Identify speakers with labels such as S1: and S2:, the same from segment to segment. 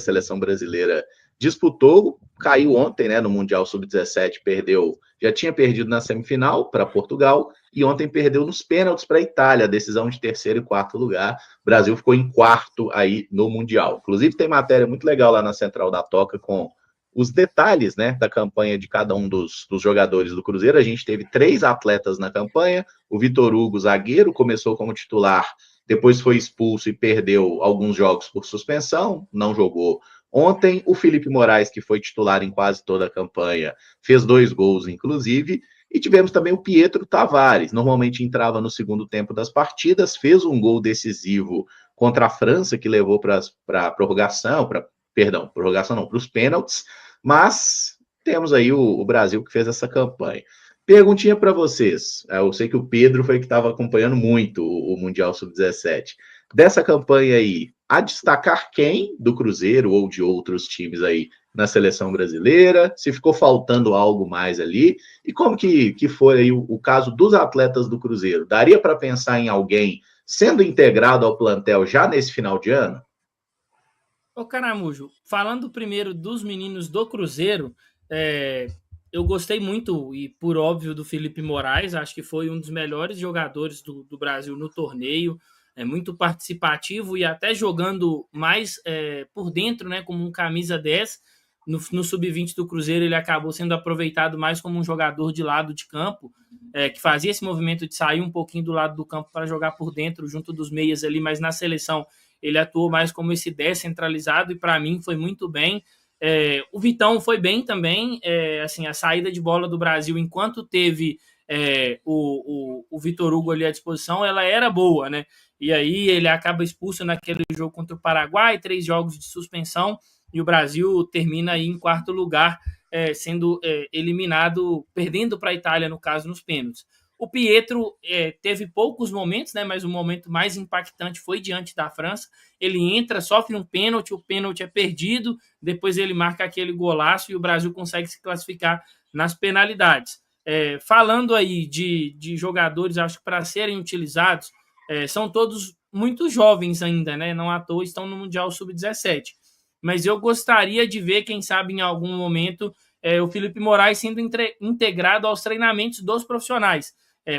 S1: seleção brasileira disputou, caiu ontem, né, no Mundial Sub-17, perdeu, já tinha perdido na semifinal para Portugal, e ontem perdeu nos pênaltis para a Itália, decisão de terceiro e quarto lugar. O Brasil ficou em quarto aí no Mundial. Inclusive tem matéria muito legal lá na Central da Toca com os detalhes, né, da campanha de cada um dos jogadores do Cruzeiro. A gente teve 3 atletas na campanha, o Vitor Hugo, zagueiro, começou como titular, depois foi expulso e perdeu alguns jogos por suspensão, não jogou ontem. O Felipe Moraes, que foi titular em quase toda a campanha, fez 2 gols, inclusive. E tivemos também o Pietro Tavares, normalmente entrava no segundo tempo das partidas, fez um gol decisivo contra a França, que levou para a prorrogação, prorrogação não, para os pênaltis, mas temos aí o Brasil que fez essa campanha. Perguntinha para vocês, eu sei que o Pedro foi que estava acompanhando muito o Mundial Sub-17. Dessa campanha aí, a destacar quem do Cruzeiro ou de outros times aí na seleção brasileira, se ficou faltando algo mais ali, e como que foi aí o caso dos atletas do Cruzeiro? Daria para pensar em alguém sendo integrado ao plantel já nesse final de ano?
S2: Ô Caramujo, falando primeiro dos meninos do Cruzeiro, eu gostei muito, e por óbvio, do Felipe Moraes. Acho que foi um dos melhores jogadores do Brasil no torneio, muito participativo e até jogando mais por dentro, né, como um camisa 10. No sub-20 do Cruzeiro ele acabou sendo aproveitado mais como um jogador de lado de campo, que fazia esse movimento de sair um pouquinho do lado do campo para jogar por dentro, junto dos meias ali, mas na seleção ele atuou mais como esse 10 centralizado e para mim foi muito bem. O Vitão foi bem também, assim, a saída de bola do Brasil enquanto teve o Vitor Hugo ali à disposição, ela era boa, né? E aí ele acaba expulso naquele jogo contra o Paraguai, 3 jogos de suspensão, e o Brasil termina aí em quarto lugar, sendo eliminado, perdendo para a Itália, no caso, nos pênaltis. O Pietro teve poucos momentos, né, mas o momento mais impactante foi diante da França. Ele entra, sofre um pênalti, o pênalti é perdido, depois ele marca aquele golaço e o Brasil consegue se classificar nas penalidades. Falando aí de jogadores, acho que para serem utilizados, são todos muito jovens ainda, né? Não à toa estão no Mundial Sub-17. Mas eu gostaria de ver, quem sabe, em algum momento, o Felipe Moraes sendo integrado aos treinamentos dos profissionais,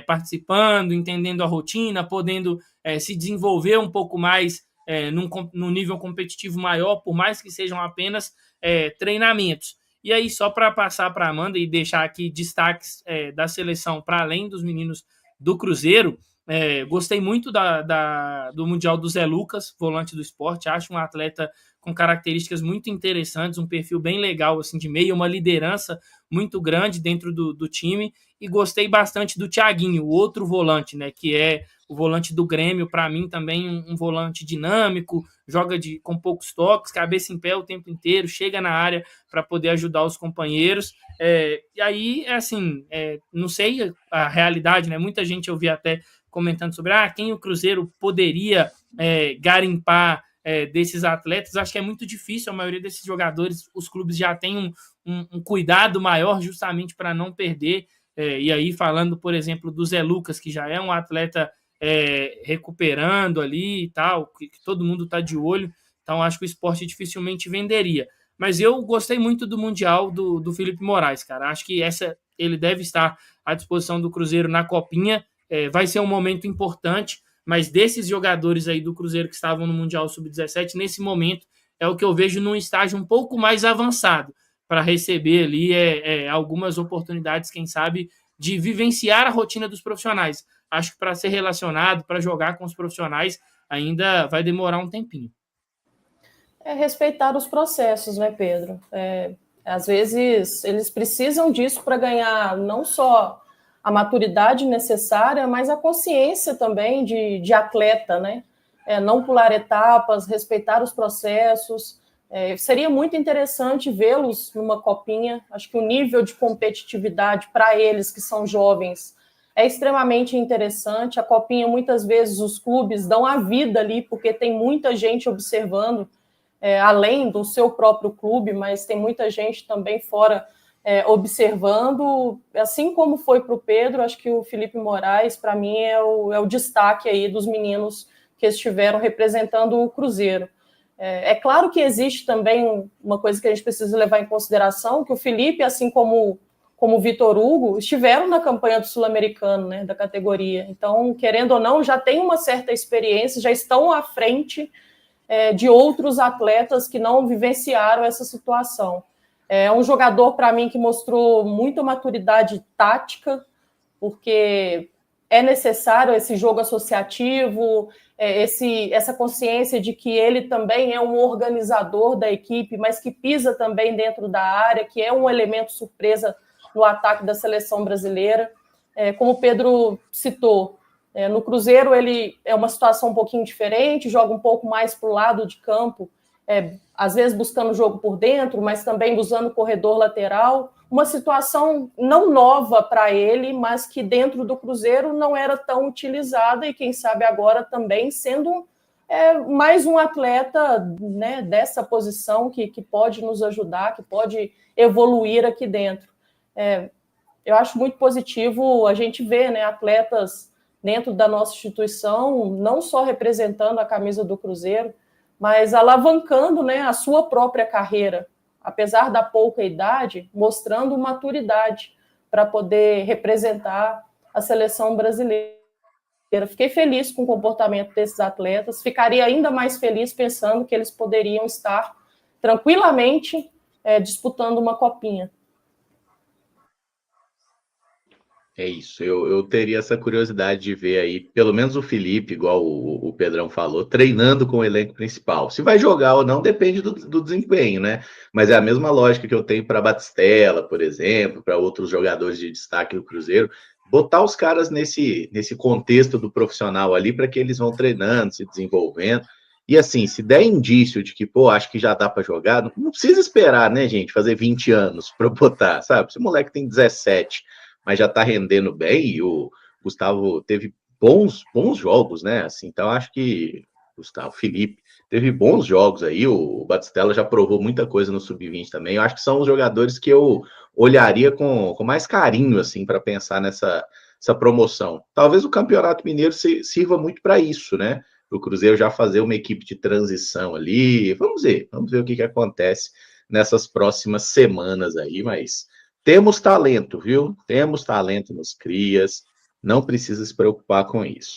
S2: participando, entendendo a rotina, podendo se desenvolver um pouco mais num nível competitivo maior, por mais que sejam apenas treinamentos. E aí, só para passar para a Amanda e deixar aqui destaques da seleção para além dos meninos do Cruzeiro, gostei muito do Mundial do Zé Lucas, volante do Sport. Acho um atleta com características muito interessantes, um perfil bem legal assim, de meio, uma liderança muito grande dentro do time. E gostei bastante do Thiaguinho, o outro volante, né, que é o volante do Grêmio. Para mim também um volante dinâmico, joga com poucos toques, cabeça em pé o tempo inteiro, chega na área para poder ajudar os companheiros. E aí, assim, não sei a realidade, né? Muita gente eu vi até comentando sobre quem o Cruzeiro poderia garimpar desses atletas. Acho que é muito difícil, a maioria desses jogadores, os clubes já têm um cuidado maior justamente para não perder. E aí, falando, por exemplo, do Zé Lucas, que já é um atleta recuperando ali e tal, que todo mundo está de olho, então acho que o Sport dificilmente venderia. Mas eu gostei muito do Mundial do Felipe Moraes, cara. Acho que ele deve estar à disposição do Cruzeiro na Copinha. Vai ser um momento importante, mas desses jogadores aí do Cruzeiro que estavam no Mundial Sub-17, nesse momento é o que eu vejo num estágio um pouco mais avançado, para receber ali algumas oportunidades, quem sabe, de vivenciar a rotina dos profissionais. Acho que para ser relacionado, para jogar com os profissionais, ainda vai demorar um tempinho.
S3: Respeitar os processos, né, Pedro? Às vezes eles precisam disso para ganhar não só a maturidade necessária, mas a consciência também de atleta, né? Não pular etapas, respeitar os processos. Seria muito interessante vê-los numa copinha. Acho que o nível de competitividade para eles que são jovens é extremamente interessante. A copinha, muitas vezes, os clubes dão a vida ali, porque tem muita gente observando, além do seu próprio clube, mas tem muita gente também fora observando. Assim como foi para o Pedro, acho que o Felipe Moraes, para mim, é o destaque aí dos meninos que estiveram representando o Cruzeiro. É claro que existe também uma coisa que a gente precisa levar em consideração, que o Felipe, assim como o Vitor Hugo, estiveram na campanha do Sul-Americano, né, da categoria. Então, querendo ou não, já tem uma certa experiência, já estão à frente de outros atletas que não vivenciaram essa situação. É um jogador, para mim, que mostrou muita maturidade tática, porque é necessário esse jogo associativo, essa consciência de que ele também é um organizador da equipe, mas que pisa também dentro da área, que é um elemento surpresa no ataque da seleção brasileira. Como o Pedro citou, no Cruzeiro ele é uma situação um pouquinho diferente, joga um pouco mais para o lado de campo, às vezes buscando o jogo por dentro, mas também usando o corredor lateral. Uma situação não nova para ele, mas que dentro do Cruzeiro não era tão utilizada e quem sabe agora também sendo mais um atleta, né, dessa posição que pode nos ajudar, que pode evoluir aqui dentro. Eu acho muito positivo a gente ver, né, atletas dentro da nossa instituição, não só representando a camisa do Cruzeiro, mas alavancando, né, a sua própria carreira, apesar da pouca idade, mostrando maturidade para poder representar a seleção brasileira. Fiquei feliz com o comportamento desses atletas, ficaria ainda mais feliz pensando que eles poderiam estar tranquilamente disputando uma copinha.
S1: É isso, eu teria essa curiosidade de ver aí, pelo menos o Felipe, igual o Pedrão falou, treinando com o elenco principal. Se vai jogar ou não, depende do desempenho, né? Mas é a mesma lógica que eu tenho para Batistella, por exemplo, para outros jogadores de destaque do Cruzeiro, botar os caras nesse contexto do profissional ali para que eles vão treinando, se desenvolvendo. E assim, se der indício de que, pô, acho que já dá para jogar, não precisa esperar, né, gente, fazer 20 anos para botar, sabe? Se o moleque tem 17, mas já está rendendo bem, e o Gustavo teve bons jogos, né? Assim, então acho que Gustavo, Felipe, teve bons jogos aí, o Batistella já provou muita coisa no Sub-20 também. Eu acho que são os jogadores que eu olharia com mais carinho, assim, para pensar nessa promoção. Talvez o Campeonato Mineiro sirva muito para isso, né? O Cruzeiro já fazer uma equipe de transição ali. Vamos ver o que acontece nessas próximas semanas aí, mas temos talento, viu? Temos talento nos crias, não precisa se preocupar com isso.